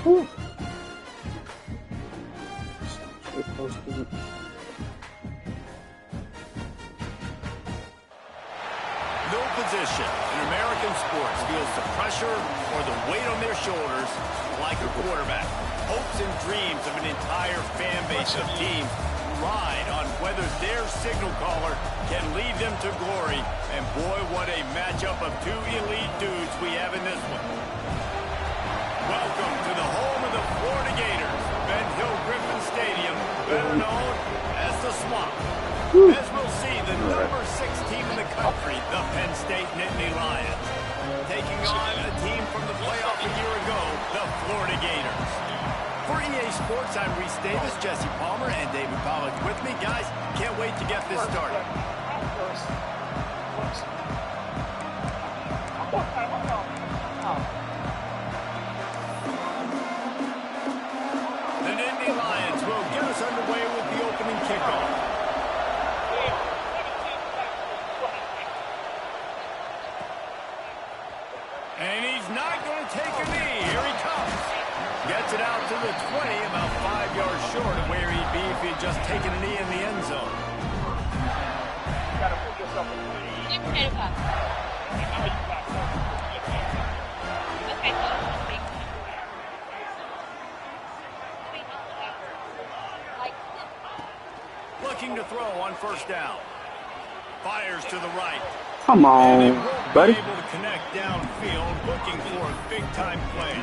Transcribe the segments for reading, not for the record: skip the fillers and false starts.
Ooh. No position in American sports feels the pressure or the weight on their shoulders like a quarterback. Hopes and dreams of an entire fan base of teams ride on whether their signal caller can lead them to glory. And boy, what a matchup of two elite dudes we have in this one. Welcome to the home of the Florida Gators, Ben Hill Griffin Stadium, better known as the Swamp. As we'll see, the number 6 team in the country, the Penn State Nittany Lions, taking on a team from the playoff a year ago, the Florida Gators. For EA Sports, I'm Reese Davis, Jesse Palmer, and David Pollack with me. Guys, can't wait to get this started. The Nittany Lions will get us underway with the opening kickoff. And he's not going to take a knee. Here he comes. Gets it out to the 20, about 5 yards short of where he'd be if he had just taken a knee in the end zone. You got to put yourself in the Looking to throw on first down. Fires to the right. Come on, buddy. Able to connect downfield, looking for a big-time play.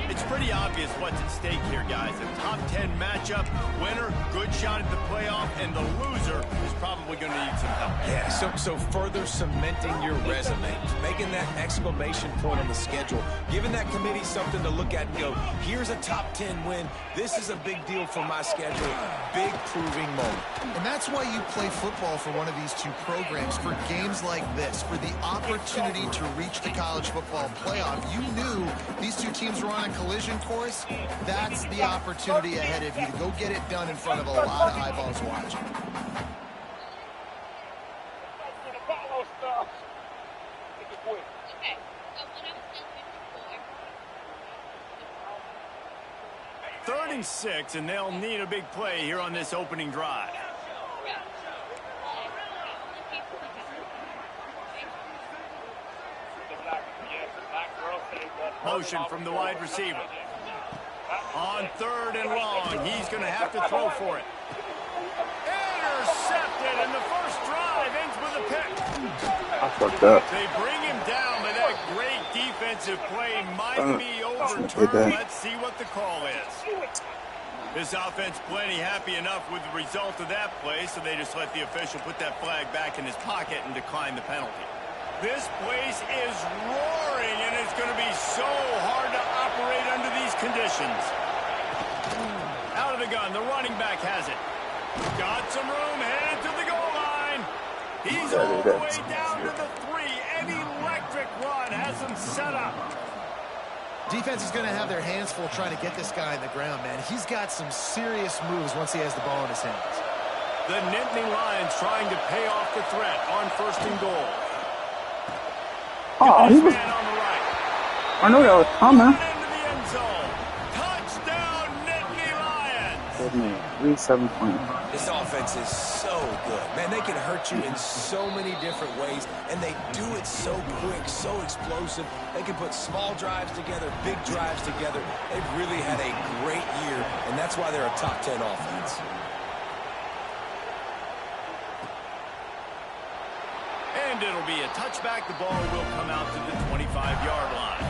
It's pretty obvious what's at stake here, guys. A top 10 matchup, winner, good shot at the playoff, and the loser is probably going to need some help. Yeah, so further cementing your resume, making that exclamation point on the schedule, giving that committee something to look at and go, here's a top 10 win. This is a big deal for my schedule. Big proving moment. And that's why you play football for one of these two programs, for games like this, for the opportunity to reach the college football playoff. You knew these two teams were on a collision course. That's the opportunity ahead of you to go get it done in front of a lot of eyeballs watching. Third and 6, and they'll need a big play here on this opening drive. Motion from the wide receiver. On third and long, he's going to have to throw for it. Intercepted, and the first drive ends with a pick. I fucked up. They bring him down, but that great defensive play might be overturned. Let's see what the call is. This offense plenty happy enough with the result of that play, so they just let the official put that flag back in his pocket and decline the penalty. This place is roaring, and it's going to be so hard to operate under these conditions. Out of the gun, the running back has it. Got some room, headed to the goal line. He's all the way down to the 3. An electric run has him set up. Defense is going to have their hands full trying to get this guy in the ground, man. He's got some serious moves once he has the ball in his hands. The Nittany Lions trying to pay off the threat on first and goal. Oh, he was. Man on the right. I know that was coming. Into the end zone. Touchdown, Nittany Lions. Good man. 3-7 points. This offense is so good. Man, they can hurt you in so many different ways, and they do it so quick, so explosive. They can put small drives together, big drives together. They've really had a great year, and that's why they're a top 10 offense. And it'll be a touchback. The ball will come out to the 25-yard line.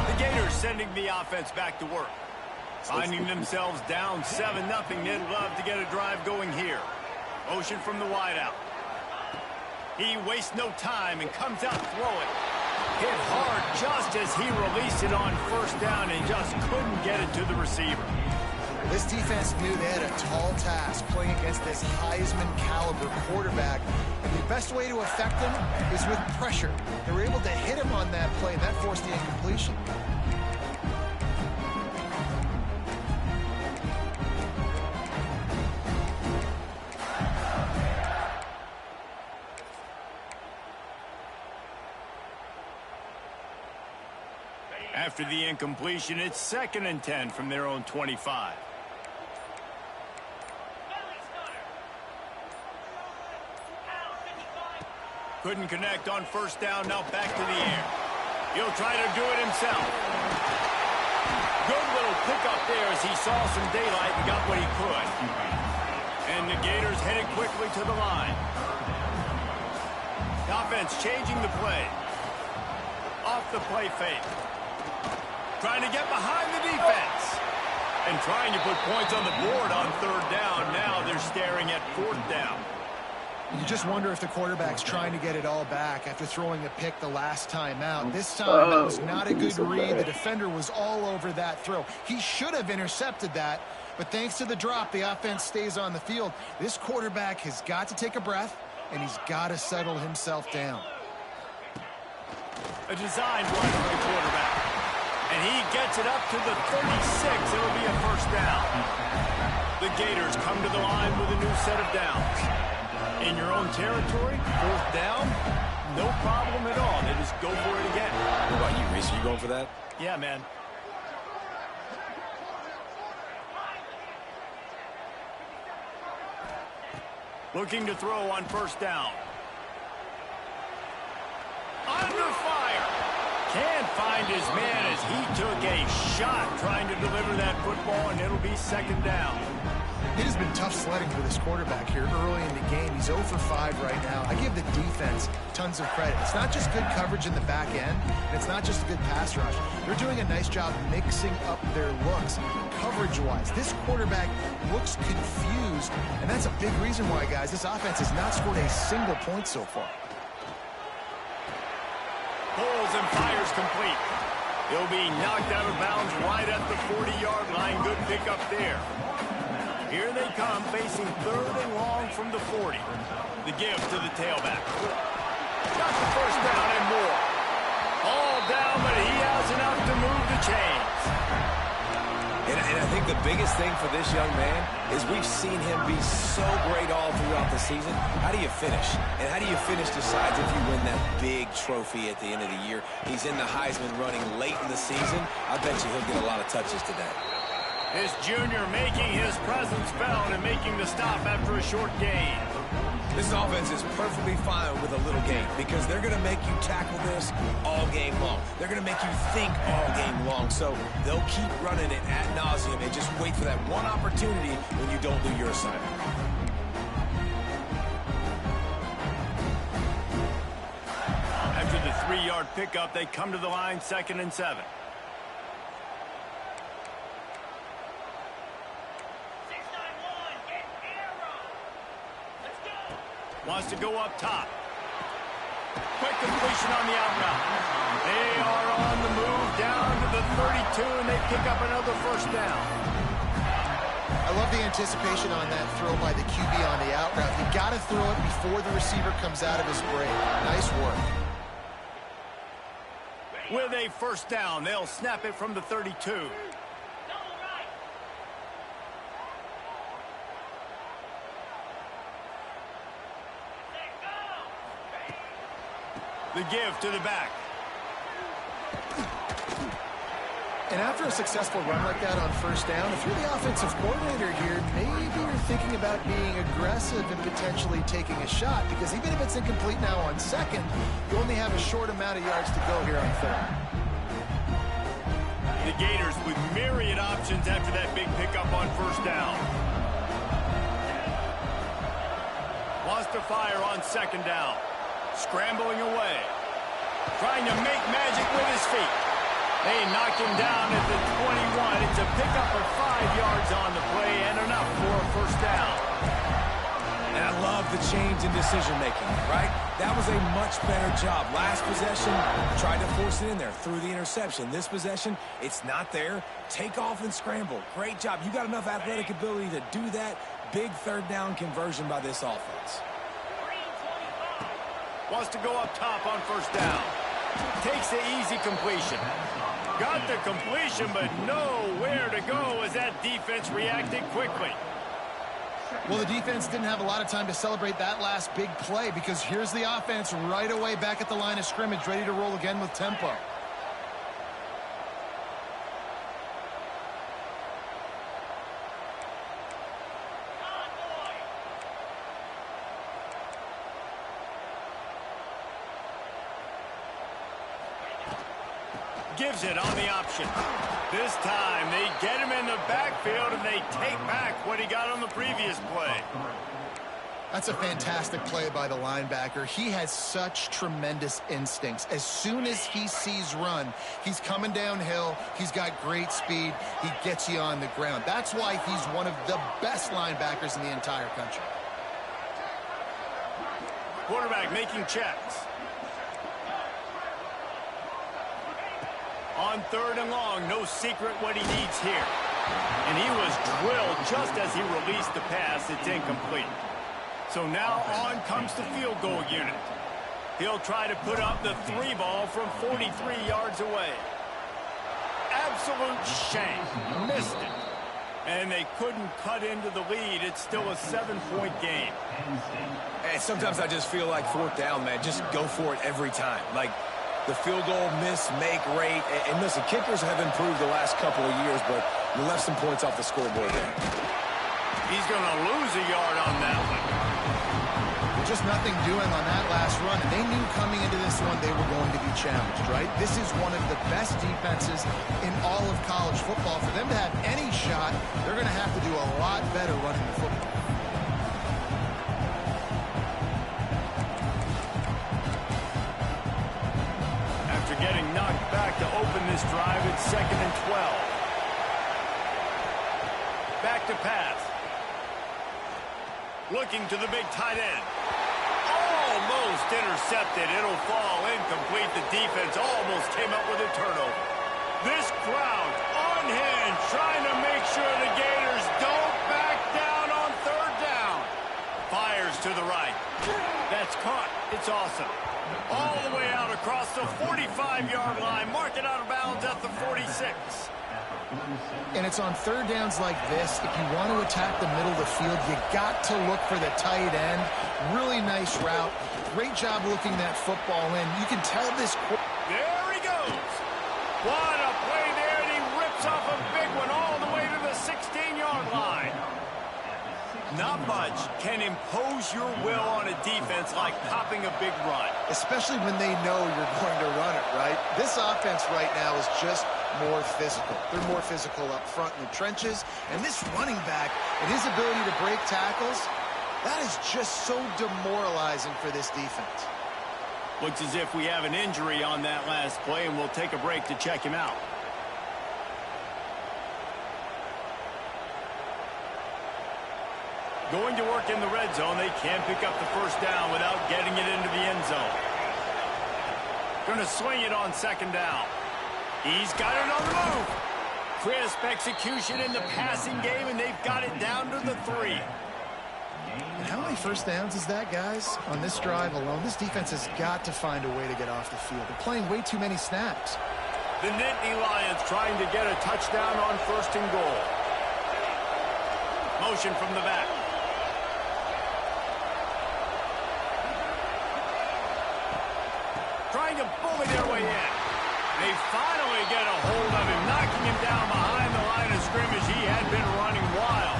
The Gators sending the offense back to work. Finding themselves down 7-0. They'd love to get a drive going here. Motion from the wideout. He wastes no time and comes out throwing. Hit hard just as he released it on first down and just couldn't get it to the receiver. This defense knew they had a tall task playing against this Heisman caliber quarterback. And the best way to affect him is with pressure. They were able to hit him on that play, and that forced the incompletion. After the incompletion, it's 2nd and 10 from their own 25. Couldn't connect on 1st down, now back to the air. He'll try to do it himself. Good little pickup there as he saw some daylight and got what he could. And the Gators headed quickly to the line. The offense changing the play. Off the play fake. Trying to get behind the defense. And trying to put points on the board on 3rd down. Now they're staring at 4th down. You just wonder if the quarterback's trying to get it all back after throwing a pick the last time out. This time, it was not a good read. The defender was all over that throw. He should have intercepted that, but thanks to the drop, the offense stays on the field. This quarterback has got to take a breath, and he's got to settle himself down. A design run for the quarterback. And he gets it up to the 36. It'll be a 1st down. The Gators come to the line with a new set of downs. In your own territory, 4th down, no problem at all. They just go for it again. What about you, Reese? Are you going for that? Yeah, man. Looking to throw on 1st down. Under fire. Can't find his man as he took a shot trying to deliver that football, and it'll be 2nd down. It has been tough sledding for this quarterback here early in the game. He's 0 for 5 right now. I give the defense tons of credit. It's not just good coverage in the back end, and it's not just a good pass rush. They're doing a nice job mixing up their looks coverage-wise. This quarterback looks confused, and that's a big reason why, guys, this offense has not scored a single point so far. Pulls and fires complete. He'll be knocked out of bounds right at the 40-yard line. Good pickup there. Here they come, facing 3rd and long from the 40. The give to the tailback. Got the 1st down and more. All down, but he has enough to move the chains. And I think the biggest thing for this young man is we've seen him be so great all throughout the season. How do you finish? And how do you finish decides if you win that big trophy at the end of the year. He's in the Heisman running late in the season. I bet you he'll get a lot of touches today. His junior making his presence felt and making the stop after a short gain. This offense is perfectly fine with a little game because they're going to make you tackle this all game long. They're going to make you think all game long. So they'll keep running it ad nauseum and just wait for that one opportunity when you don't do your assignment. After the 3-yard pickup, they come to the line 2nd and 7. Wants to go up top. Quick completion on the out route. They are on the move down to the 32, and they pick up another 1st down. I love the anticipation on that throw by the QB on the out route. You got to throw it before the receiver comes out of his break. Nice work. With a 1st down, they'll snap it from the 32. The give to the back. And after a successful run like that on 1st down, if you're the offensive coordinator here, maybe you're thinking about being aggressive and potentially taking a shot, because even if it's incomplete now on 2nd, you only have a short amount of yards to go here on 3rd. The Gators with myriad options after that big pickup on 1st down. Wants to fire on 2nd down. Scrambling away. Trying to make magic with his feet. They knock him down at the 21. It's a pickup of 5 yards on the play and enough for a 1st down. And I love the change in decision-making, right? That was a much better job. Last possession, tried to force it in there through the interception. This possession, it's not there. Take off and scramble. Great job. You got enough athletic ability to do that. Big 3rd down conversion by this offense. Wants to go up top on 1st down. Takes the easy completion. Got the completion, but nowhere to go as that defense reacted quickly. Well, the defense didn't have a lot of time to celebrate that last big play, because here's the offense right away back at the line of scrimmage, ready to roll again with tempo. Gives it on the option. This time they get him in the backfield and they take back what he got on the previous play. That's a fantastic play by the linebacker. He has such tremendous instincts. As soon as he sees run, he's coming downhill. He's got great speed. He gets you on the ground. That's why he's one of the best linebackers in the entire country. Quarterback making checks. On 3rd and long, no secret what he needs here. And he was drilled just as he released the pass. It's incomplete. So now on comes the field goal unit. He'll try to put up the 3 ball from 43 yards away. Absolute shame. Missed it. And they couldn't cut into the lead. It's still a 7-point game. And sometimes I just feel like 4th down, man. Just go for it every time. Like the field goal miss, make rate. And listen, kickers have improved the last couple of years, but you left some points off the scoreboard there. He's going to lose a yard on that one. Just nothing doing on that last run. And they knew coming into this one they were going to be challenged, right? This is one of the best defenses in all of college football. For them to have any shot, they're going to have to do a lot better running the football. After getting knocked back to open this drive, it's 2nd and 12. Back to pass. Looking to the big tight end. Almost intercepted. It'll fall incomplete. The defense almost came up with a turnover. This crowd unhinged, trying to make sure the Gators don't back down on 3rd down. Fires to the right. That's caught. It's awesome. All the way out across the 45-yard line. Mark it out of bounds at the 46. And it's on 3rd downs like this. If you want to attack the middle of the field, you got to look for the tight end. Really nice route. Great job looking that football in. You can tell this. There he goes. What a play there, and he rips off a big one all the way to the 16-yard line. Not much can impose your will on a defense like popping a big run. Especially when they know you're going to run it, right? This offense right now is just more physical. They're more physical up front in the trenches. And this running back and his ability to break tackles, that is just so demoralizing for this defense. Looks as if we have an injury on that last play, and we'll take a break to check him out. Going to work in the red zone. They can't pick up the 1st down without getting it into the end zone. Going to swing it on 2nd down. He's got it on the move. Crisp execution in the passing game, and they've got it down to the 3. And how many 1st downs is that, guys? On this drive alone, this defense has got to find a way to get off the field. They're playing way too many snaps. The Nittany Lions trying to get a touchdown on 1st and goal. Motion from the back. Trying to bully their way in. They finally get a hold of him, knocking him down behind the line of scrimmage. He had been running wild.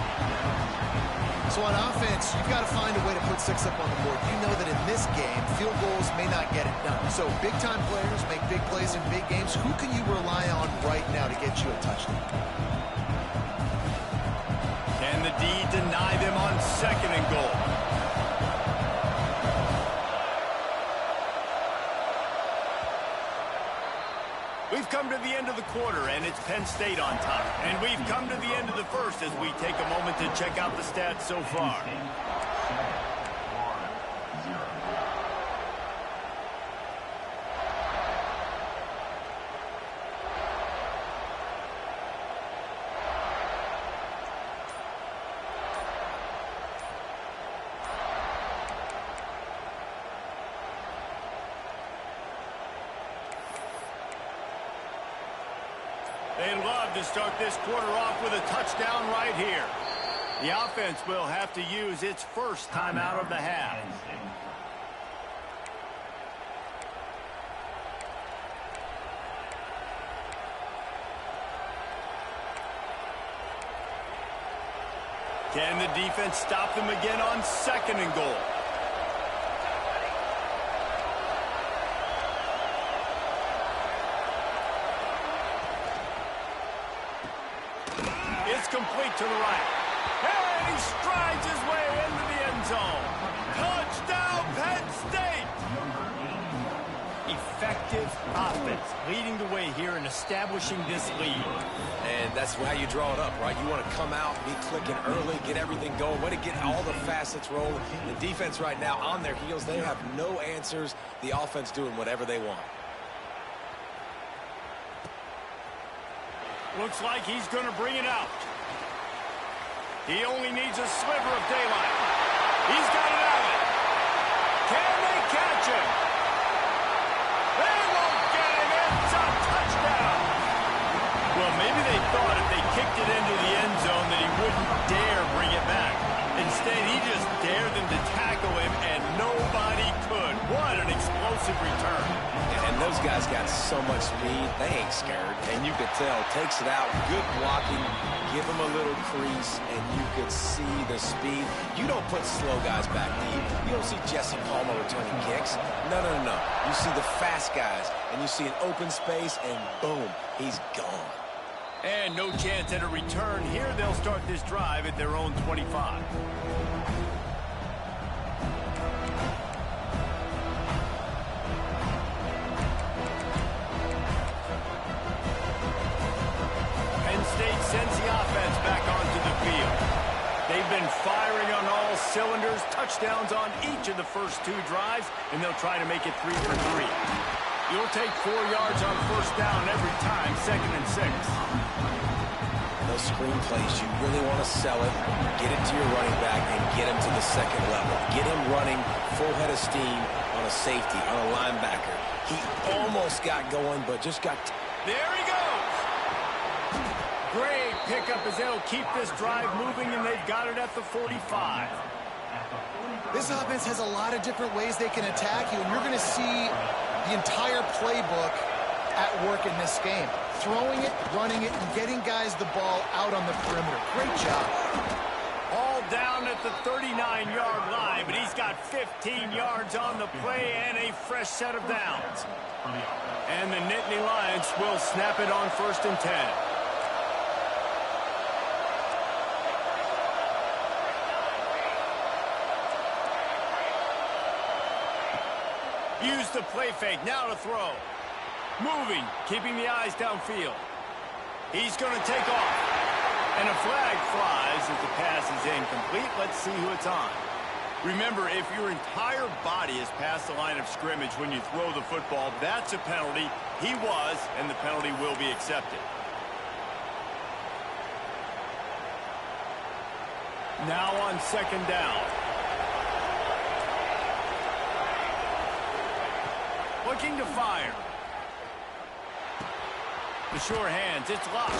So on offense, you've got to find a way to put 6 up on the board. You know that in this game, field goals may not get it done. So big-time players make big plays in big games. Who can you rely on right now to get you a touchdown? Can the D deny them on 2nd and goal? We've come to the end of the quarter, and it's Penn State on top. And we've come to the end of the 1st as we take a moment to check out the stats so far. They'd love to start this quarter off with a touchdown right here. The offense will have to use its 1st timeout of the half. Can the defense stop them again on 2nd and goal? It's complete to the right. And he strides his way into the end zone. Touchdown, Penn State! Effective offense, leading the way here and establishing this lead. And that's how you draw it up, right? You want to come out, be clicking early, get everything going, way to get all the facets rolling. The defense right now on their heels, they have no answers. The offense doing whatever they want. Looks like he's going to bring it out. He only needs a sliver of daylight. He's got it out. Can they catch him? They won't get him. It's a touchdown. Well, maybe they thought if they kicked it into the end zone that he wouldn't dare bring it back. Instead, he just dared them to tackle him, and nobody could. What an explosive return. And those guys got so much speed, they ain't scared. And you could tell, takes it out, good blocking, give him a little crease, and you could see the speed. You don't put slow guys back deep. You don't see Jesse Palmer returning kicks. No, no, no, no. You see the fast guys, and you see an open space, and boom, he's gone. And no chance at a return. Here they'll start this drive at their own 25. Penn State sends the offense back onto the field. They've been firing on all cylinders, touchdowns on each of the first two drives, and they'll try to make it 3 for 3. You'll take 4 yards on first down every time, 2nd and 6. Those screen plays, you really want to sell it, get it to your running back, and get him to the second level. Get him running full head of steam on a safety, on a linebacker. He almost got going, but just got... There he goes! Great pickup as they'll keep this drive moving, and they've got it at the 45. This offense has a lot of different ways they can attack you, and you're going to see the entire playbook at work in this game. Throwing it, running it, and getting guys the ball out on the perimeter. Great job. All down at the 39-yard line, but he's got 15 yards on the play and a fresh set of downs. And the Nittany Lions will snap it on 1st and 10. Use the play fake, now to throw. Moving, keeping the eyes downfield. He's going to take off. And a flag flies as the pass is incomplete. Let's see who it's on. Remember, if your entire body is past the line of scrimmage when you throw the football, that's a penalty. He was, and the penalty will be accepted. Now on 2nd down. Looking to fire. The sure hands, it's locked.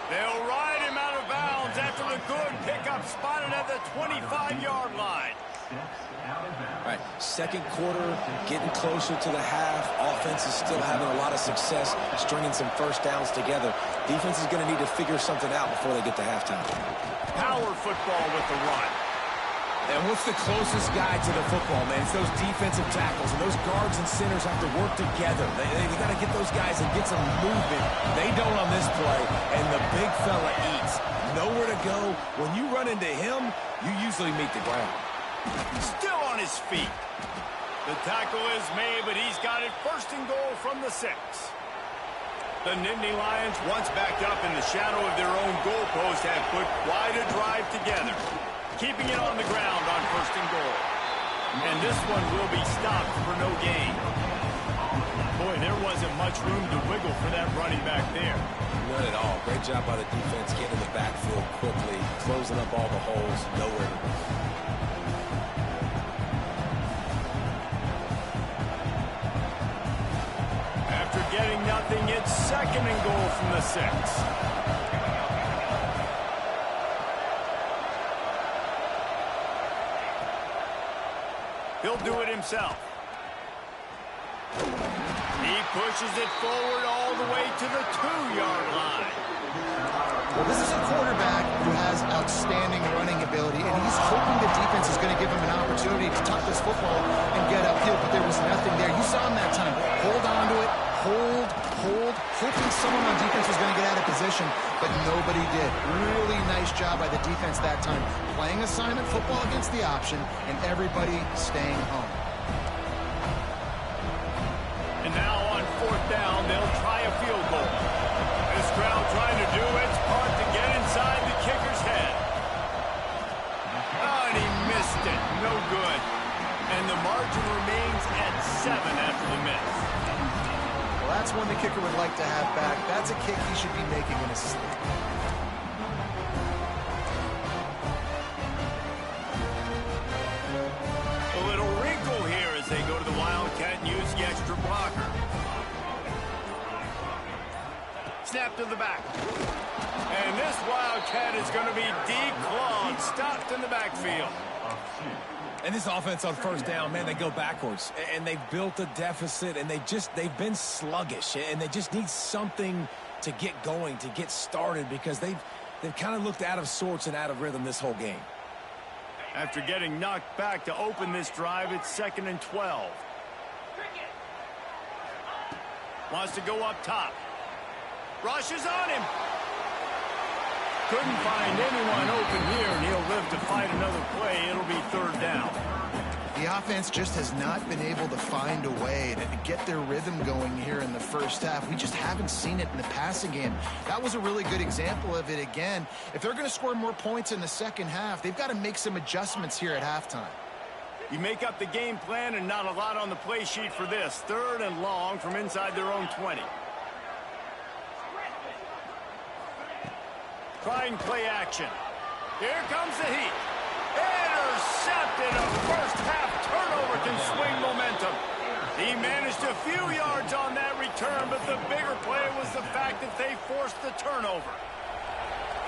They'll ride him out of bounds after the good pickup spotted at the 25-yard line. All right, second quarter, getting closer to the half. Offense is still having a lot of success, stringing some first downs together. Defense is going to need to figure something out before they get to halftime. Power football with the run. And what's the closest guy to the football, man? It's those defensive tackles, and those guards and centers have to work together. They got to get those guys and get some movement. They don't on this play, and the big fella eats. Nowhere to go. When you run into him, you usually meet the ground. Still on his feet. The tackle is made, but he's got it 1st and goal from the 6. The Nittany Lions, once backed up in the shadow of their own goalpost, have put quite a drive together, keeping it on the ground on 1st and goal. And this one will be stopped for no gain. Boy, there wasn't much room to wiggle for that running back there. None at all. Great job by the defense getting in the backfield quickly, closing up all the holes, nowhere to go. After getting nothing, it's 2nd and goal from the 6. He'll do it himself. He pushes it forward all the way to the 2-yard line. Well, this is a quarterback who has outstanding running ability, and he's hoping the defense is going to give him an opportunity to tuck this football and get upfield, but there was nothing there. You saw him that time. Hold on to it. Hold, hoping someone on defense was going to get out of position, but nobody did. Really nice job by the defense that time, playing assignment football against the option, and everybody staying home. And now on 4th down, they'll try a field goal. This crowd trying to do its part to get inside the kicker's head. Oh, and he missed it. No good. And the margin remains at 7 after the miss. Well, that's one the kicker would like to have back. That's a kick he should be making in his sleep. A little wrinkle here as they go to the Wildcat and use the extra blocker. Snap to the back. And this Wildcat is going to be declawed, stopped in the backfield. And this offense on 1st down, man, they go backwards. And they've built a deficit, and they've been sluggish. And they just need something to get going, to get started, because they've kind of looked out of sorts and out of rhythm this whole game. After getting knocked back to open this drive, it's 2nd and 12. Wants to go up top. Rushes on him. Couldn't find anyone open here, and he'll live to fight another play. It'll be 3rd down. The offense just has not been able to find a way to get their rhythm going here in the first half. We just haven't seen it in the passing game. That was a really good example of it again. If they're going to score more points in the second half, they've got to make some adjustments here at halftime. You make up the game plan and not a lot on the play sheet for this. 3rd and long from inside their own 20. Trying play action. Here comes the heat. Intercepted. A first half turnover can swing momentum. He managed a few yards on that return, but the bigger play was the fact that they forced the turnover.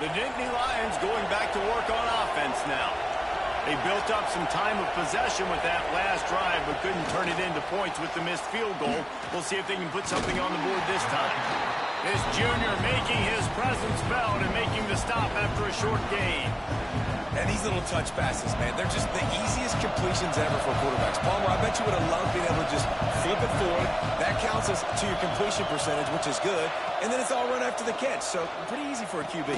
The Nittany Lions going back to work on offense now. They built up some time of possession with that last drive, but couldn't turn it into points with the missed field goal. We'll see if they can put something on the board this time. This junior making his presence felt and making the stop after a short gain. And these little touch passes, man, they're just the easiest completions ever for quarterbacks. Palmer, I bet you would have loved being able to just flip it forward. That counts as to your completion percentage, which is good. And then it's all run after the catch, so pretty easy for a QB.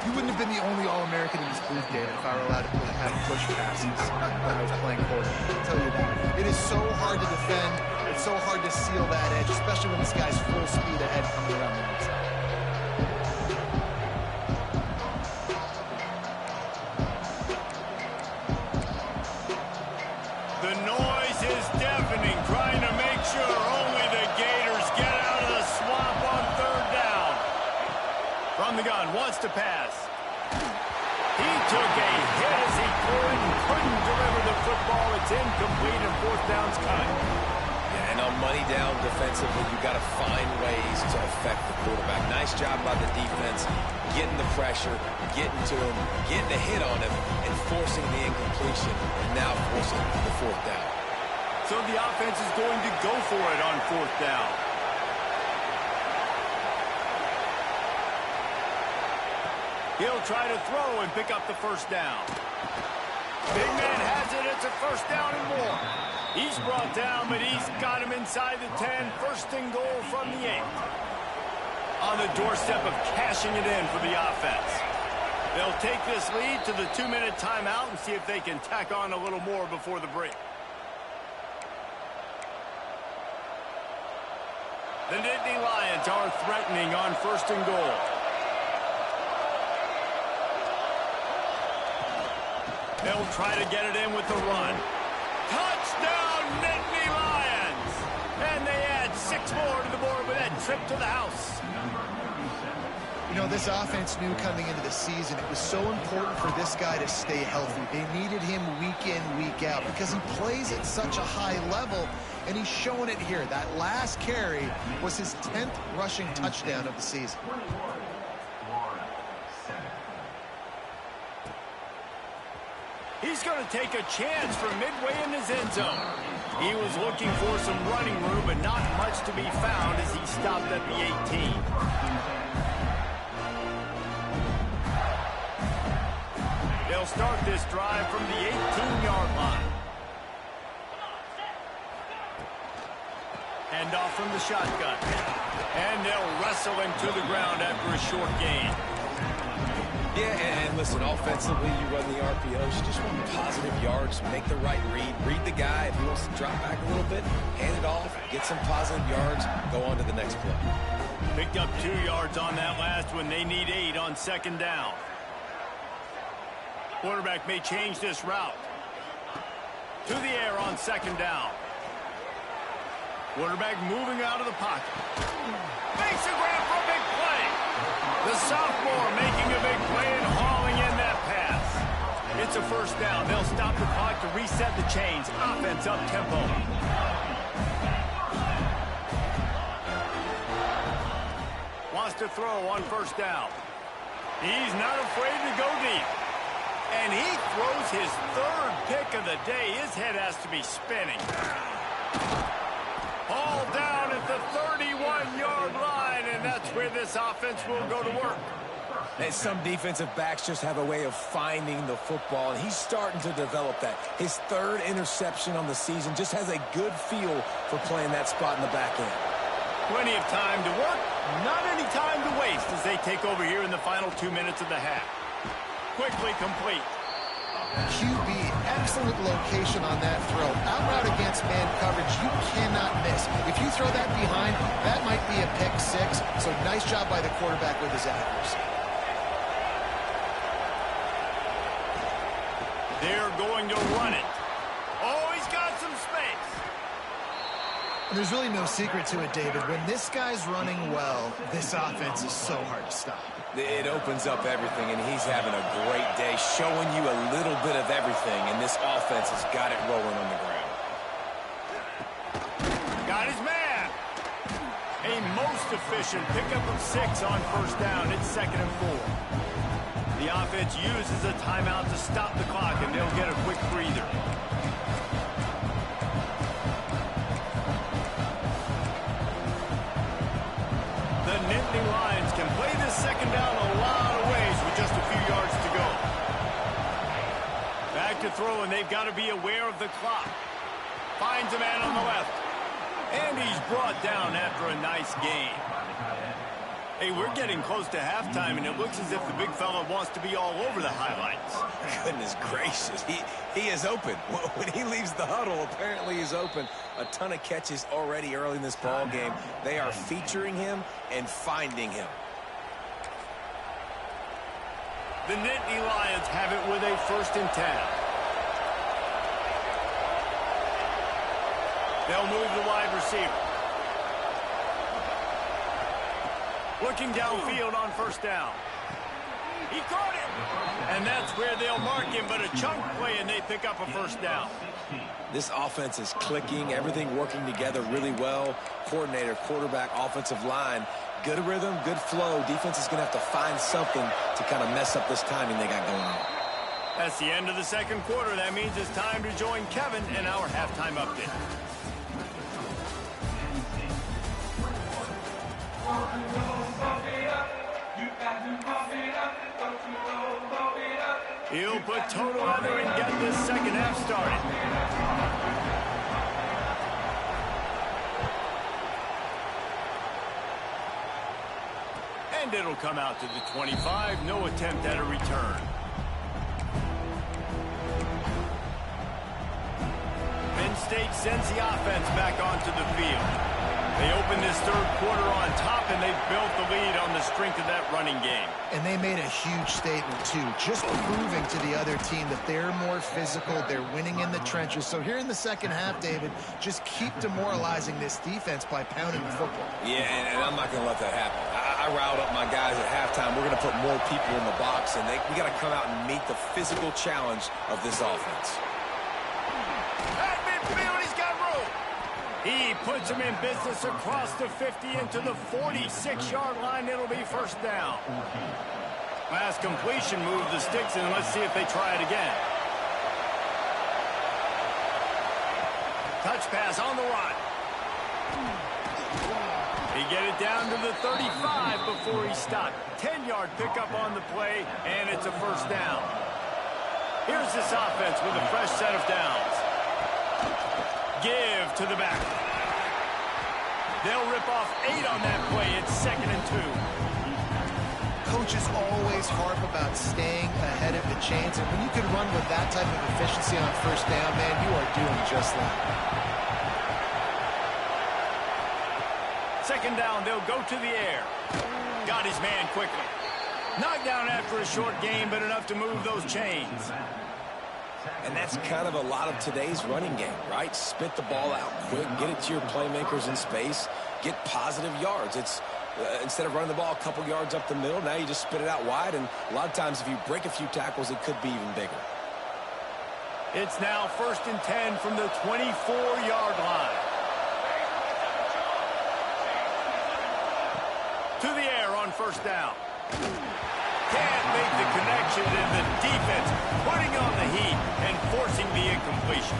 You wouldn't have been the only All-American in this booth, David, if I were allowed to have push passes when I was playing quarterback. I'll tell you that. It is so hard to defend. It's so hard to seal that edge, especially when this guy's full speed ahead coming around the outside. The noise is deafening, trying to make sure only the Gators get out of the swamp on 3rd down. From the gun, wants to pass. He took a hit as he couldn't deliver the football. It's incomplete, and 4th down's coming. Yeah, and on money down defensively, you've got to find ways to affect the quarterback. Nice job by the defense, getting the pressure, getting to him, getting a hit on him, and forcing the incompletion, and now forcing the 4th down. So the offense is going to go for it on 4th down. He'll try to throw and pick up the 1st down. Big man has it. It's a 1st down and more. He's brought down, but he's got him inside the 10. 1st and goal from the 8. On the doorstep of cashing it in for the offense. They'll take this lead to the 2-minute timeout and see if they can tack on a little more before the break. The Nittany Lions are threatening on 1st and goal. They'll try to get it in with the run. Touchdown, Nittany Lions! And they add 6 more to the board with that trip to the house. You know, this offense knew coming into the season it was so important for this guy to stay healthy. They needed him week in, week out because he plays at such a high level, and he's showing it here. That last carry was his 10th rushing touchdown of the season. He's going to take a chance from midway in his end zone. He was looking for some running room, but not much to be found as he stopped at the 18. They'll start this drive from the 18-yard line. Hand off from the shotgun. And they'll wrestle him to the ground after a short gain. Yeah, and listen, offensively, you run the RPOs. You just want positive yards, make the right read. Read the guy. If he wants to drop back a little bit, hand it off, get some positive yards, go on to the next play. Picked up 2 yards on that last one. They need 8 on second down. Quarterback may change this route. To the air on second down. Quarterback moving out of the pocket. Makes a grab for a big play. The sophomore making a big play and hauling in that pass. It's a first down. They'll stop the clock to reset the chains. Offense up tempo. Wants to throw on first down. He's not afraid to go deep. And he throws his 3rd pick of the day. His head has to be spinning. All down at the 31-yard line, and that's where this offense will go to work. And some defensive backs just have a way of finding the football, and he's starting to develop that. His 3rd interception on the season, just has a good feel for playing that spot in the back end. Plenty of time to work, not any time to waste as they take over here in the final 2 minutes of the half. Quickly complete. QB, excellent location on that throw. Out route against man coverage, you cannot miss. If you throw that behind, that might be a pick 6. So nice job by the quarterback with his accuracy. They're going to run it. Oh, he's got some space. There's really no secret to it, David. When this guy's running well, this offense is so hard to stop. It opens up everything, and he's having a great day, showing you a little bit of everything, and this offense has got it rolling on the ground. Got his man. A most efficient pickup of 6 on first down. It's 2nd and 4. The offense uses a timeout to stop the clock, and they'll get a quick breather. The Nittany Lions can play this second down a lot of ways with just a few yards to go. Back to throw, and they've got to be aware of the clock. Finds a man on the left. And he's brought down after a nice gain. Hey, we're getting close to halftime, and it looks as if the big fella wants to be all over the highlights. Goodness gracious, he is open. When he leaves the huddle, apparently he's open. A ton of catches already early in this ball game. They are featuring him and finding him. The Nittany Lions have it with a 1st and 10. They'll move the wide receiver. Looking downfield on first down. He caught it. And that's where they'll mark him, but a chunk play, and they pick up a first down. This offense is clicking, everything working together really well. Coordinator, quarterback, offensive line, good rhythm, good flow. Defense is going to have to find something to kind of mess up this timing they got going on. That's the end of the 2nd quarter. That means it's time to join Kevin in our halftime update. He'll put total leather and get this second half started. And it'll come out to the 25. No attempt at a return. Penn State sends the offense back onto the field. They open this 3rd quarter on top, and they've built the lead on the strength of that running game. And they made a huge statement, too, just proving to the other team that they're more physical, they're winning in the trenches. So here in the second half, David, just keep demoralizing this defense by pounding the football. Yeah, and I'm not going to let that happen. I riled up my guys at halftime. We're going to put more people in the box, and we got to come out and meet the physical challenge of this offense. At midfield, he's got room. He puts him in business across the 50 into the 46-yard line. It'll be first down. Last completion moved the sticks, and let's see if they try it again. Touch pass on the run. He get it down to the 35 before he stopped. 10-yard pickup on the play, and it's a first down. Here's this offense with a fresh set of downs. Give to the back. They'll rip off 8 on that play. It's 2nd and 2. Coaches always harp about staying ahead of the chains, and when you can run with that type of efficiency on first down, man, you are doing just that. 2nd down, they'll go to the air. Got his man quickly. Knocked down after a short gain, but enough to move those chains. And that's kind of a lot of today's running game, right? Spit the ball out quick, get it to your playmakers in space, get positive yards. It's instead of running the ball a couple yards up the middle, now you just spit it out wide, and a lot of times if you break a few tackles, it could be even bigger. It's now 1st and 10 from the 24-yard line. To the air on 1st down. Can't make the connection, and the defense putting on the heat and forcing the incompletion.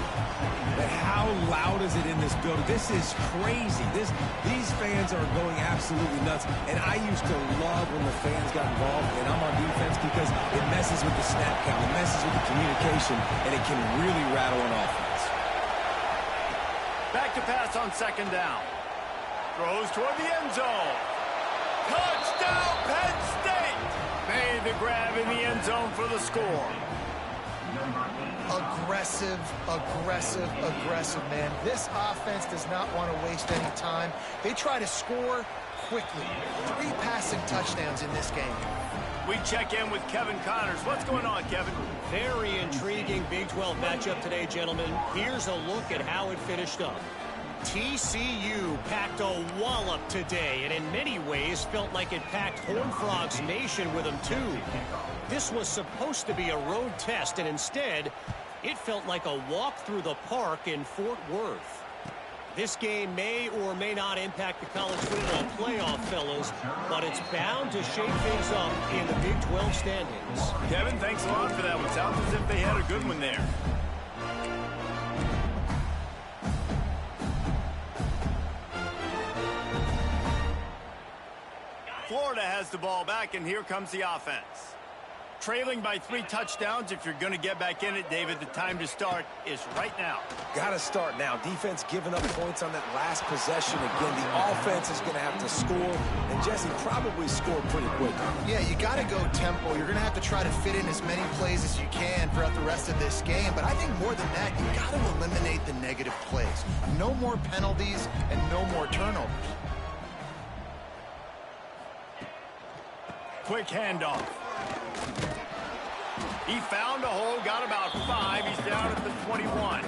But how loud is it in this building? This is crazy. These fans are going absolutely nuts. And I used to love when the fans got involved, and I'm on defense because it messes with the snap count, it messes with the communication, and it can really rattle an offense. Back to pass on 2nd down. Throws toward the end zone. Touchdown, Penn State! Made the grab in the end zone for the score. Aggressive, aggressive, aggressive, man. This offense does not want to waste any time. They try to score quickly. 3 passing touchdowns in this game. We check in with Kevin Connors. What's going on, Kevin? Very intriguing Big 12 matchup today, gentlemen. Here's a look at how it finished up. TCU packed a wallop today, and in many ways felt like it packed Horned Frogs Nation with them too. This was supposed to be a road test, and instead, it felt like a walk through the park in Fort Worth. This game may or may not impact the college football playoff, fellas, but it's bound to shake things up in the Big 12 standings. Kevin, thanks a lot for that one. Sounds as if they had a good one there. Florida has the ball back, and here comes the offense. Trailing by 3 touchdowns. If you're going to get back in it, David, the time to start is right now. Got to start now. Defense giving up points on that last possession. Again, the offense is going to have to score, and Jesse probably score pretty quick. Yeah, you got to go tempo. You're going to have to try to fit in as many plays as you can throughout the rest of this game. But I think more than that, you got to eliminate the negative plays. No more penalties and no more turnovers. Quick handoff. He found a hole, got about 5. He's down at the 21.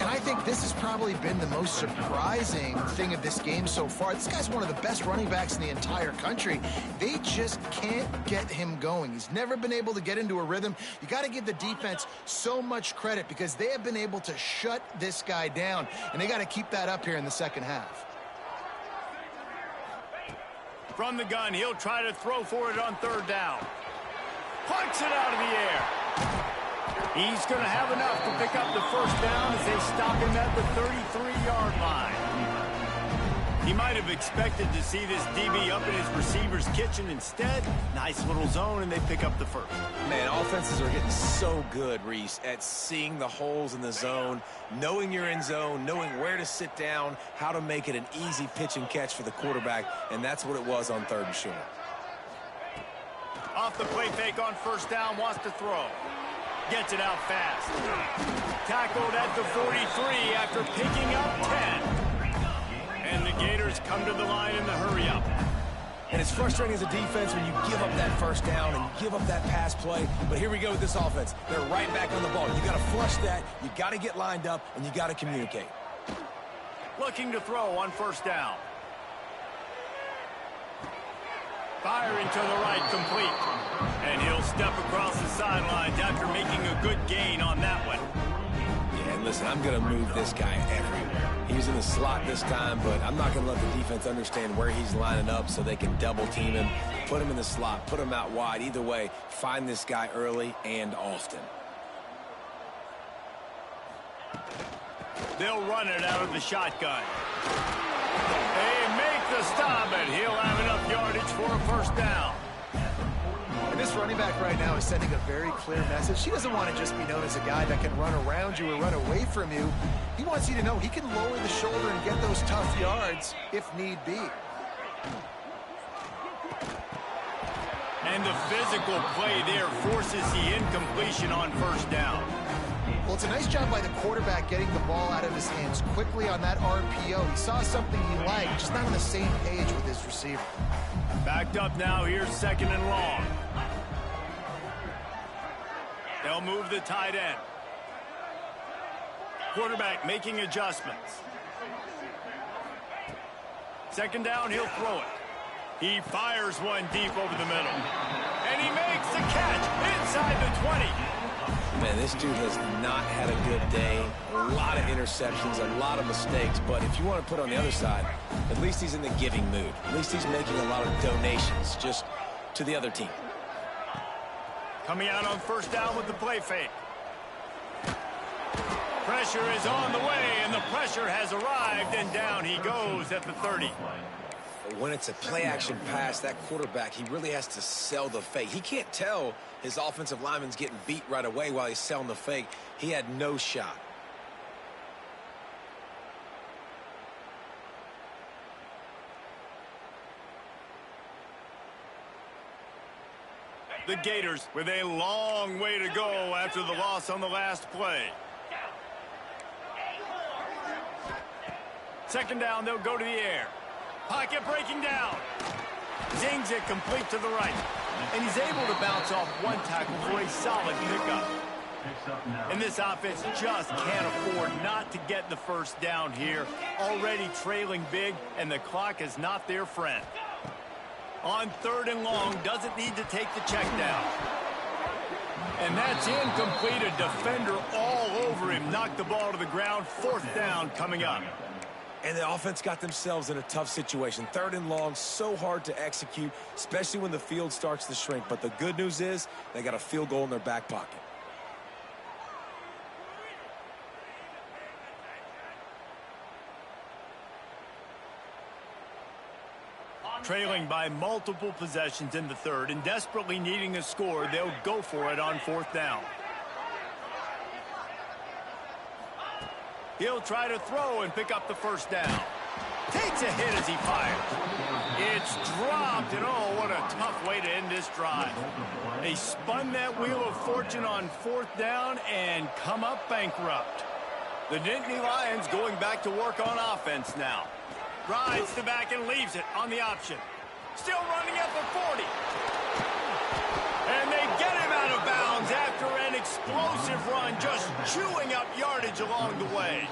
And I think this has probably been the most surprising thing of this game so far. This guy's one of the best running backs in the entire country. They just can't get him going. He's never been able to get into a rhythm. You got to give the defense so much credit because they have been able to shut this guy down, and they got to keep that up here in the second half. From the gun, he'll try to throw for it on 3rd down. Punts it out of the air. He's going to have enough to pick up the 1st down as they stop him at the 33-yard line. He might have expected to see this DB up in his receiver's kitchen. Instead, nice little zone, and they pick up the 1st. Man, offenses are getting so good, Reese, at seeing the holes in the zone, knowing you're in zone, knowing where to sit down, how to make it an easy pitch and catch for the quarterback, and that's what it was on 3rd and short. Off the play fake on 1st down, wants to throw. Gets it out fast. Tackled at the 43 after picking up 10. And the Gators come to the line in the hurry-up. And it's frustrating as a defense when you give up that 1st down and you give up that pass play. But here we go with this offense. They're right back on the ball. You got to flush that. You got to get lined up, and you got to communicate. Looking to throw on 1st down. Firing to the right, complete. And he'll step across the sidelines after making a good gain on that one. Yeah, and listen, I'm going to move this guy everywhere. He's in the slot this time, but I'm not going to let the defense understand where he's lining up so they can double team him, put him in the slot, put him out wide. Either way, find this guy early and often. They'll run it out of the shotgun. They make the stop, and he'll have enough yardage for a 1st down. This running back right now is sending a very clear message. He doesn't want to just be known as a guy that can run around you or run away from you. He wants you to know he can lower the shoulder and get those tough yards if need be. And the physical play there forces the incompletion on first down. Well, it's a nice job by the quarterback getting the ball out of his hands quickly on that RPO. He saw something he liked, just not on the same page with his receiver. Backed up now, here's 2nd and long. They'll move the tight end. Quarterback making adjustments. 2nd down, he'll throw it. He fires one deep over the middle. And he makes the catch inside the 20. Man, this dude has not had a good day. A lot of interceptions, a lot of mistakes. But if you want to put on the other side, at least he's in the giving mood. At least he's making a lot of donations just to the other team. Coming out on first down with the play fake. Pressure is on the way, and the pressure has arrived, and down he goes at the 30. When it's a play-action pass, that quarterback, he really has to sell the fake. He can't tell his offensive lineman's getting beat right away while he's selling the fake. He had no shot. The Gators with a long way to go after the loss on the last play. 2nd down, they'll go to the air. Pocket breaking down. Zings it complete to the right. And he's able to bounce off one tackle for a solid pickup. And this offense just can't afford not to get the first down here. Already trailing big, and the clock is not their friend. On 3rd and long, doesn't need to take the check down. And that's incomplete. A defender all over him. Knocked the ball to the ground. 4th down coming up. And the offense got themselves in a tough situation. 3rd and long, so hard to execute, especially when the field starts to shrink. But the good news is they got a field goal in their back pocket. Trailing by multiple possessions in the 3rd and desperately needing a score, they'll go for it on 4th down. He'll try to throw and pick up the first down. Takes a hit as he fires. It's dropped, and oh, what a tough way to end this drive. They spun that wheel of fortune on 4th down and come up bankrupt. The Nittany Lions going back to work on offense now. Rides the back and leaves it on the option. Still running at the 40. And they get him out of bounds after an explosive run, just chewing up yardage along the way.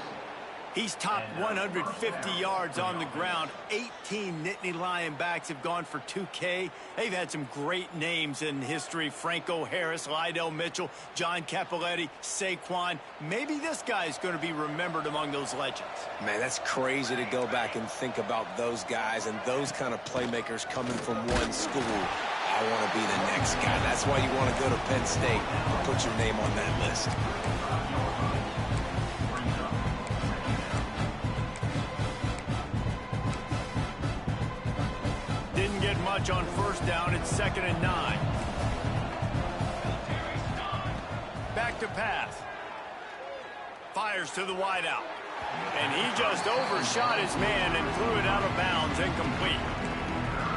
He's topped 150 yards on the ground. 18 Nittany Lion backs have gone for 2K. They've had some great names in history. Franco Harris, Lydell Mitchell, John Cappelletti, Saquon. Maybe this guy's going to be remembered among those legends. Man, that's crazy to go back and think about those guys and those kind of playmakers coming from one school. I want to be the next guy. That's why you want to go to Penn State and put your name on that list. Didn't get much on first down. It's 2nd and 9. Back to pass. Fires to the wideout. And he just overshot his man and threw it out of bounds, incomplete.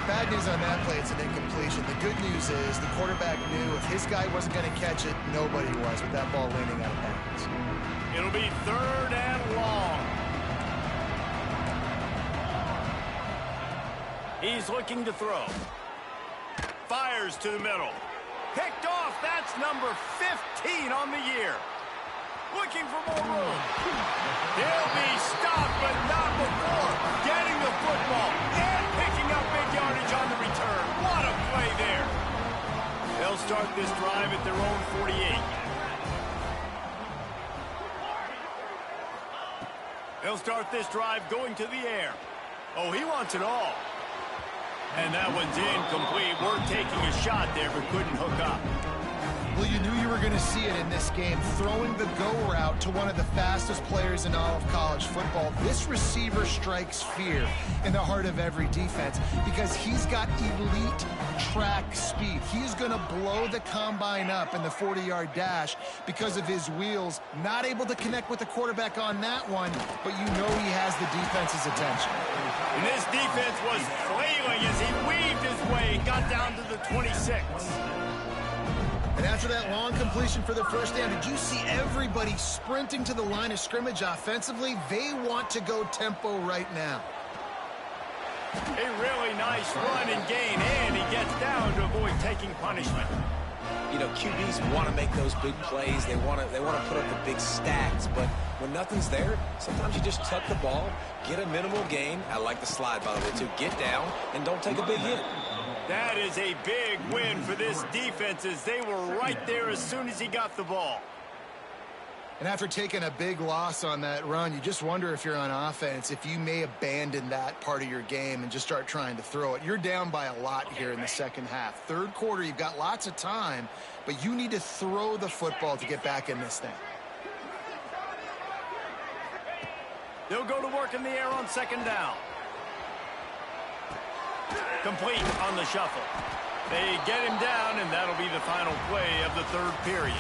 Bad news on that play, it's an incompletion. The good news is the quarterback knew if his guy wasn't going to catch it, nobody was with that ball landing out of bounds. It'll be 3rd and long. He's looking to throw. Fires to the middle. Picked off. That's number 15 on the year. Looking for more room. He'll be stopped, but not before getting the football and picking up big yardage on the return. What a play there. They'll start this drive at their own 48. They'll start this drive going to the air. Oh, he wants it all. And that one's incomplete. We're taking a shot there, but couldn't hook up. Well, you knew you were going to see it in this game, throwing the go route to one of the fastest players in all of college football. This receiver strikes fear in the heart of every defense because he's got elite track speed. He's going to blow the combine up in the 40-yard dash because of his wheels. Not able to connect with the quarterback on that one, but you know he has the defense's attention. And this defense was flailing as he weaved his way and got down to the 26. And after that long completion for the first down, did you see everybody sprinting to the line of scrimmage offensively? They want to go tempo right now. A really nice run and gain, and he gets down to avoid taking punishment. You know, QBs want to make those big plays. They want to put up the big stats, but when nothing's there, sometimes you just tuck the ball, get a minimal gain. I like the slide, by the way, too. Get down and don't take a big hit. That is a big win for this defense as they were right there as soon as he got the ball. And after taking a big loss on that run, you just wonder if you're on offense, if you may abandon that part of your game and just start trying to throw it. You're down by a lot here in the second half. Third quarter, you've got lots of time, but you need to throw the football to get back in this thing. They'll go to work in the air on second down. Complete on the shuffle. They get him down, and that'll be the final play of the third period.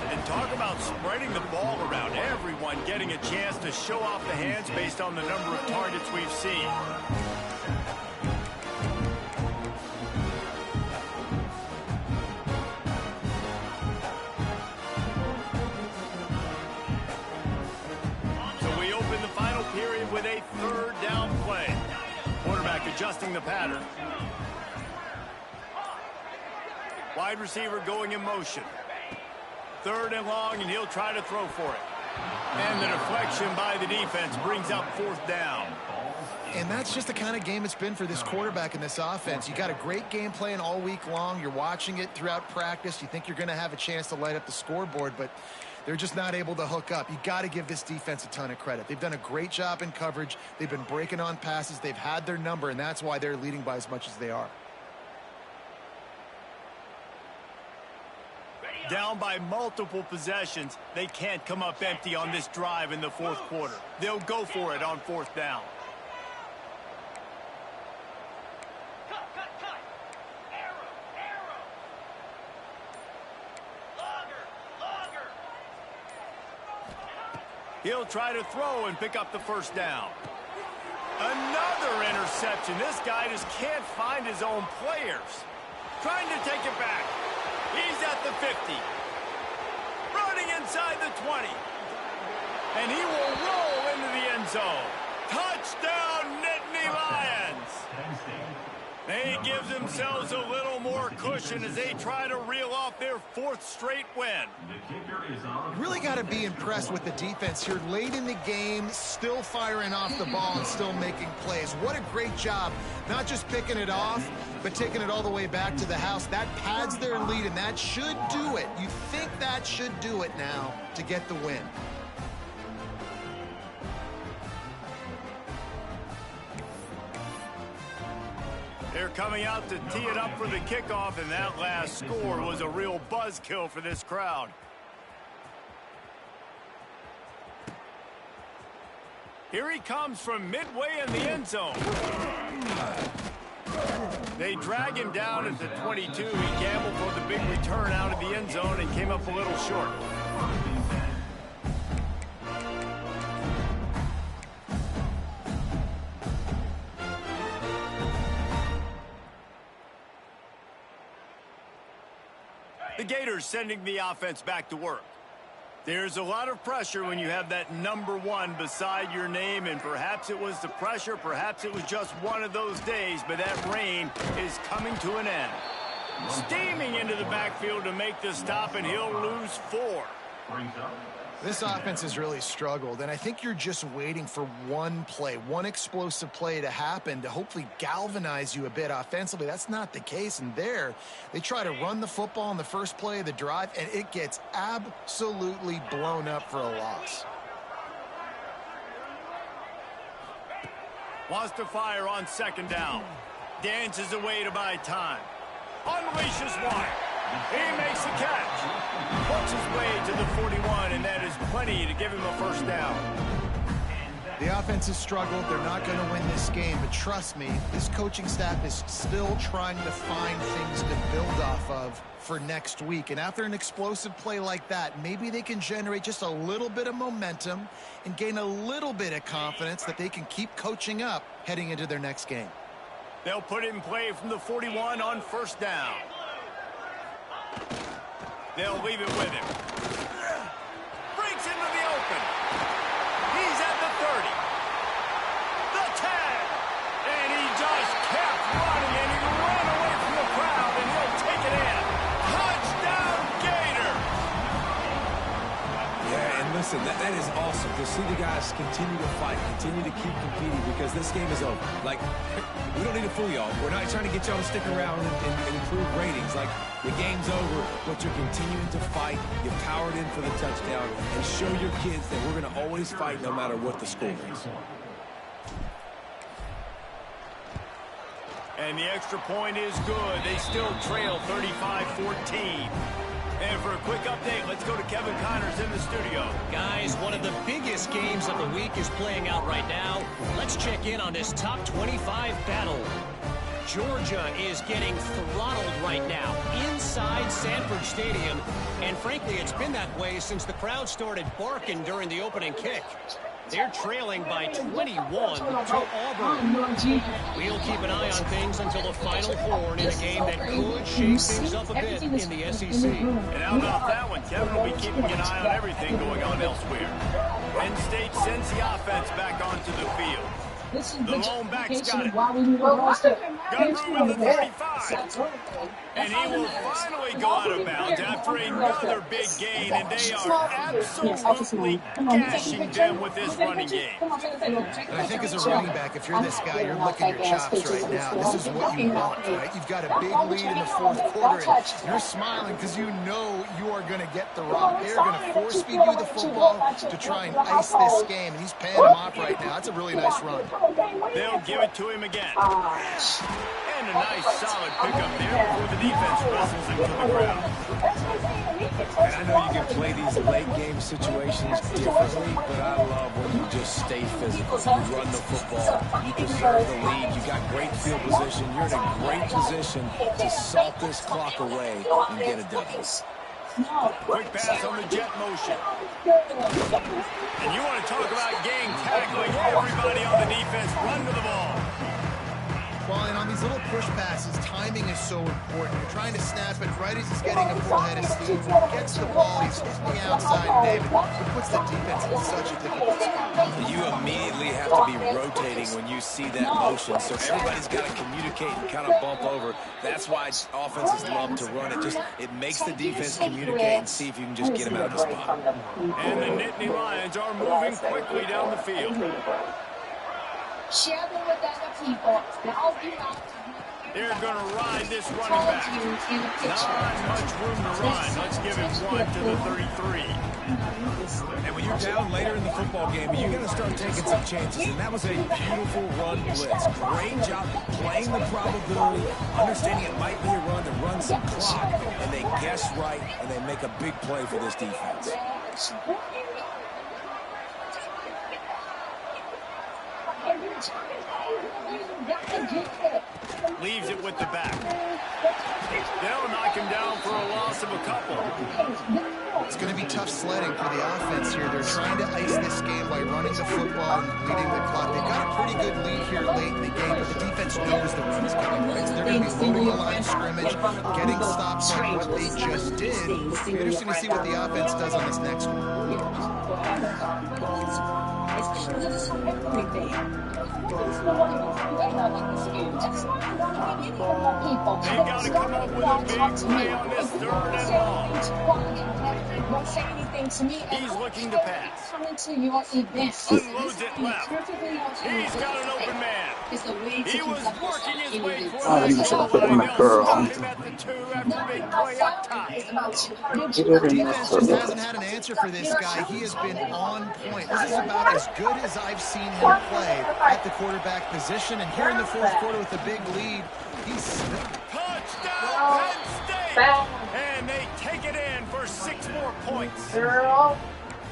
And talk about spreading the ball around. Everyone getting a chance to show off the hands based on the number of targets we've seen. So we open the final period with a third down play. Quarterback adjusting the pattern. Wide receiver going in motion. Third and long, and he'll try to throw for it. And the deflection by the defense brings up fourth down. And that's just the kind of game it's been for this quarterback in this offense. You got a great game plan all week long. You're watching it throughout practice. You think you're going to have a chance to light up the scoreboard, but they're just not able to hook up. You got to give this defense a ton of credit. They've done a great job in coverage. They've been breaking on passes. They've had their number, and that's why they're leading by as much as they are. Down by multiple possessions, they can't come up empty on this drive in the fourth quarter. They'll go for it on fourth down. He'll try to throw and pick up the first down. Another interception. This guy just can't find his own players. Trying to take it back. He's at the 50. Running inside the 20. And he will roll into the end zone. Touchdown, Nittany Lions. They give themselves a little more cushion as they try to reel off their fourth straight win. Really got to be impressed with the defense here. Late in the game, still firing off the ball and still making plays. What a great job. Not just picking it off, but taking it all the way back to the house. That pads their lead, and that should do it. You think that should do it now to get the win. They're coming out to tee it up for the kickoff, and that last score was a real buzzkill for this crowd. Here he comes from midway in the end zone. They drag him down at the 22. He gambled for the big return out of the end zone and came up a little short. The Gators sending the offense back to work. There's a lot of pressure when you have that number one beside your name, and perhaps it was the pressure, perhaps it was just one of those days, but that rain is coming to an end. Steaming into the backfield to make the stop, and he'll lose 4. This offense has really struggled, and I think you're just waiting for one play, one explosive play to happen to hopefully galvanize you a bit offensively. That's not the case, and there, they try to run the football in the first play of the drive, and it gets absolutely blown up for a loss. Wants to fire on second down. Dances away to buy time. Unleashes one. He makes the catch. Works his way to the 41, and that is plenty to give him a first down. The offense has struggled. They're not going to win this game, but trust me, this coaching staff is still trying to find things to build off of for next week. And after an explosive play like that, maybe they can generate just a little bit of momentum and gain a little bit of confidence that they can keep coaching up heading into their next game. They'll put it in play from the 41 on first down. They'll leave it with him. Breaks into the open. He's at the 30. The 10. And he just kept running, and he ran away from the crowd, and he'll take it in. Touchdown, Gator. Yeah, and listen, that is awesome to see the guys continue to fight, continue to keep competing, because this game is over. Like, we don't need to fool y'all. We're not trying to get y'all to stick around and improve ratings. Like, the game's over, but you're continuing to fight. You powered in for the touchdown, and show your kids that we're going to always fight no matter what the score is. And the extra point is good. They still trail 35-14. And for a quick update, let's go to Kevin Connors in the studio. Guys, one of the biggest games of the week is playing out right now. Let's check in on this top 25 battle. Georgia is getting throttled right now inside Sanford Stadium. And frankly, it's been that way since the crowd started barking during the opening kick. They're trailing by 21 to Auburn. We'll keep an eye on things until the final horn in a game that could shake things up a bit in the SEC. And how about that one? Kevin will be keeping an eye on everything going on elsewhere. Penn State sends the offense back onto the field. The lone back's got it. Got room in the 35. And he will finally go out of bounds after another big gain, and they are absolutely gashing them with this running game. And I think as a running back, if you're this guy, you're licking your chops right now. This is what you want, right? You've got a big lead in the fourth quarter, and you're smiling because you know you are going to get the rock. They're going to force feed you the football to try and ice this game, and he's paying them off right now. That's a really nice run. They'll give it to him again. And a nice solid pickup there before the defense wrestles him to the ground. And I know you can play these late game situations differently, but I love when you just stay physical. You run the football, you preserve the lead, you got great field position, you're in a great position to salt this clock away and get it done. Quick pass on the jet motion. And you want to talk about gang tackling. Everybody on the defense run to the ball. Well, and on these little push passes, timing is so important. You're trying to snap it right as he's getting a full head of steam. When he gets the ball, he's hitting the outside, David. It puts the defense in such a difficult spot. You immediately have to be rotating when you see that motion, so everybody's got to communicate and kind of bump over. That's why offenses love to run it. It makes the defense communicate and see if you can just get them out of the spot. And the Nittany Lions are moving quickly down the field. Share them with other people. They're going to ride this running back. Not much room to run. Let's give him one to the 33. And when you're down later in the football game, you're going to start taking some chances. And that was a beautiful run blitz. Great job playing the probability, understanding it might be a run to run some clock. And they guess right, and they make a big play for this defense. Leaves it with the back. They'll knock him down for a loss of a couple. It's going to be tough sledding for the offense here. They're trying to ice this game by running the football and leading the clock. They've got a pretty good lead here late in the game, but the defense knows the run is coming, right? So they're going to be loading the line of scrimmage, getting stops like what they just did. It'll be interesting to see what the offense does on this next one. They've got to come up with a big play on this third and long. He's looking to pass. Unloads it left. He's got an open man. He was working his way towards the goal line. They'll stop him at the 2 after a big play up top. The defense just hasn't had an answer for this guy. He has been on point. This is about as good as I've seen him play at the quarterback position. And here in the fourth quarter with a big lead, he's... Touchdown, Penn State! 6 more points. Girl.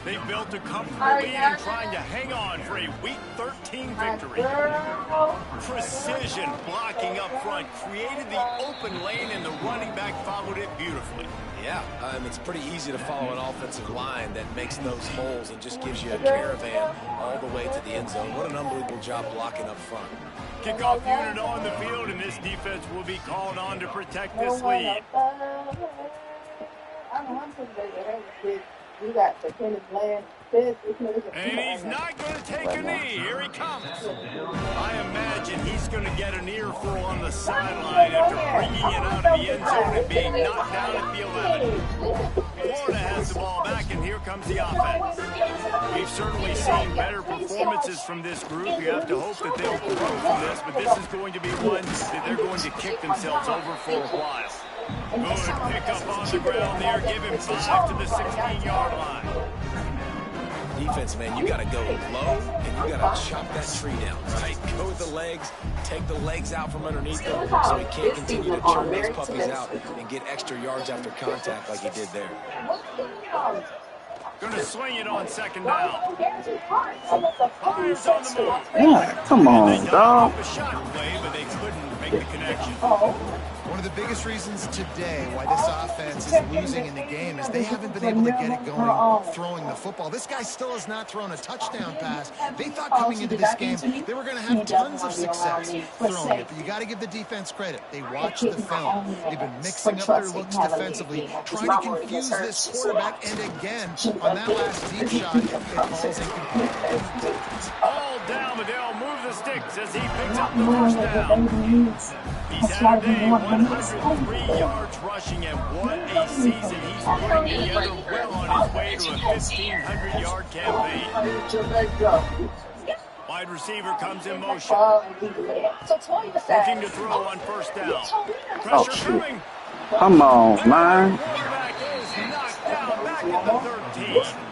They built a comfortable lead and trying to hang on for a Week 13 victory. Precision blocking up front created the open lane, and the running back followed it beautifully. Yeah, it's pretty easy to follow an offensive line that makes those holes and just gives you a caravan all the way to the end zone. What an unbelievable job blocking up front. Kickoff unit on the field, and this defense will be called on to protect this lead. You got the Kenneth Bland. And he's not going to take a knee. Here he comes. I imagine he's going to get an earful on the sideline after bringing it out of the end zone and being knocked down at the 11. Florida has the ball back, and here comes the offense. We've certainly seen better performances from this group. You have to hope that they'll grow from this, but this is going to be one that they're going to kick themselves over for a while. Good pick up on the ground there. Give him 5 to the 16-yard line. Defense, man, you got to go low, and you got to chop that tree down, right? Go with the legs, take the legs out from underneath them so he can't continue to turn those puppies out and get extra yards after contact like he did there. Going to swing it on 2nd down. Fires on the move. Yeah, come on, dog. A shot play, but they couldn't make the connection. One of the biggest reasons today why this offense is losing in the game is they haven't been able to get it going throwing the football. This guy still has not thrown a touchdown pass. They thought coming into this game they were going to have tons of success throwing it, but you got to give the defense credit. They watched the film. They've been mixing up their looks defensively, trying to confuse this quarterback, and again, on that last deep shot, it falls incomplete. All down, Liddell moves the sticks as he picks up the first down. He's had a day, 103 yards rushing, and what a season he's putting together, well on his way to a 1,500-yard campaign. Wide receiver comes in motion. Looking to throw on 1st down. Pressure coming. Come on, man. Quarterback is knocked down back at the 13.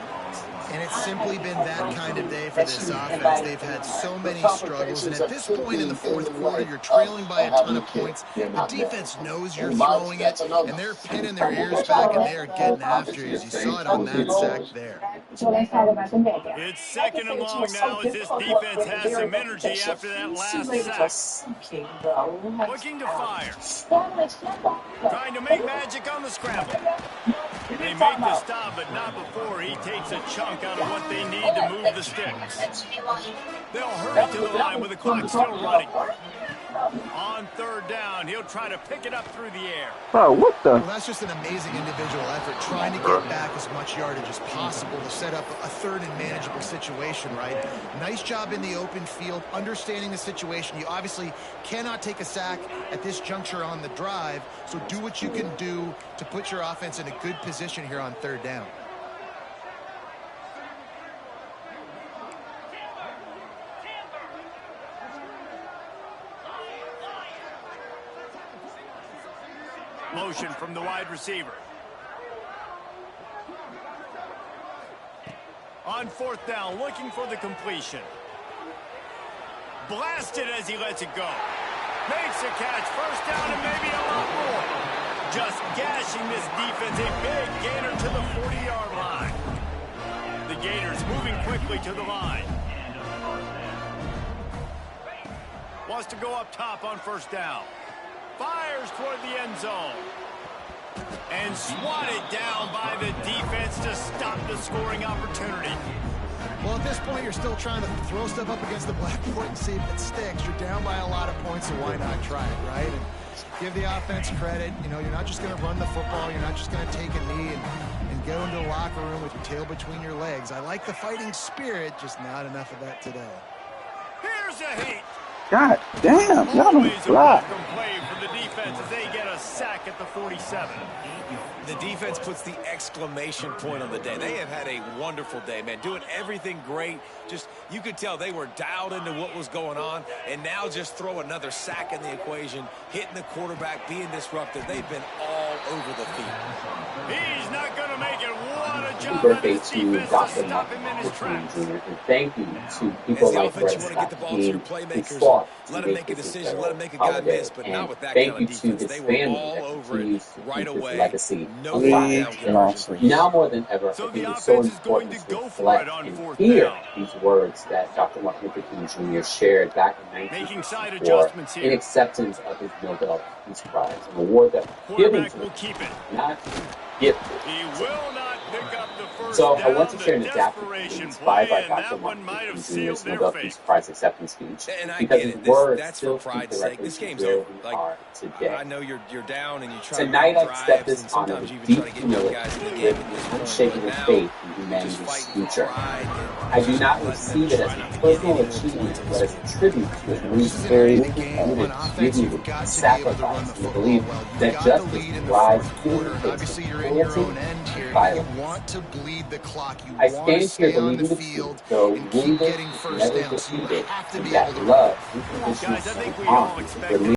And it's simply been that kind of day for this offense. They've had so many struggles, and at this point in the 4th quarter, you're trailing by a ton of points. The defense knows you're throwing it, and they're pinning their ears back, and they're getting after you, as you saw it on that sack there. It's 2nd and long now as this defense has some energy after that last sack. Looking to fire. Trying to make magic on the scramble. They make the stop, but not before he takes a chunk out of what they need to move the sticks. They'll hurry to the line with the clock still running. On 3rd down, he'll try to pick it up through the air. Bro, what the? Well, that's just an amazing individual effort, trying to get back as much yardage as possible to set up a 3rd and manageable situation, right? Nice job in the open field, understanding the situation. You obviously cannot take a sack at this juncture on the drive, so do what you can do to put your offense in a good position here on 3rd down. Motion from the wide receiver. On 4th down, looking for the completion. Blasted as he lets it go. Makes a catch, 1st down, and maybe a lot more. Just gashing this defense, a big gainer to the 40-yard line. The Gators moving quickly to the line. Wants to go up top on 1st down. Fires toward the end zone. And swatted down by the defense to stop the scoring opportunity. Well, at this point, you're still trying to throw stuff up against the blackboard and see if it sticks. You're down by a lot of points, so why not try it, right? And give the offense credit. You know, you're not just going to run the football. You're not just going to take a knee and go into the locker room with your tail between your legs. I like the fighting spirit, just not enough of that today. Here's a hit. God damn, y'all don't fly. Play for the defense as they get a sack at the 47. The defense puts the exclamation point on the day. They have had a wonderful day, man. Doing everything great. Just, you could tell they were dialed into what was going on. And now just throw another sack in the equation, hitting the quarterback, being disruptive. They've been all over the field. He's not going to make it. What a job happy birthday to Dr. Martin Luther King Jr. and thank you to people like Brett Scott King who fought to make this a federal holiday. And thank you to his family that continues to keep his legacy alive. Now more than ever, I think it's so important to reflect and hear these words that Dr. Martin Luther King Jr. shared back in 1954 in acceptance of his Nobel Peace Prize, an award that was given to him, not gifted. So I want to share an adapted inspired by Dr. Martin Luther King Jr.'s Nobel Peace Prize acceptance speech, because his words still speak directly to where we are today. Tonight I accept this honor with deep humility, with unshaken faith in humanity's future. I do not receive it as a personal achievement, but as a tribute to his movement, dignity, sacrifice, and the belief that justice lies in the face of cruelty and violence. I stand here believing the truth, though wounded, never defeated, and that love, unconditional, and honor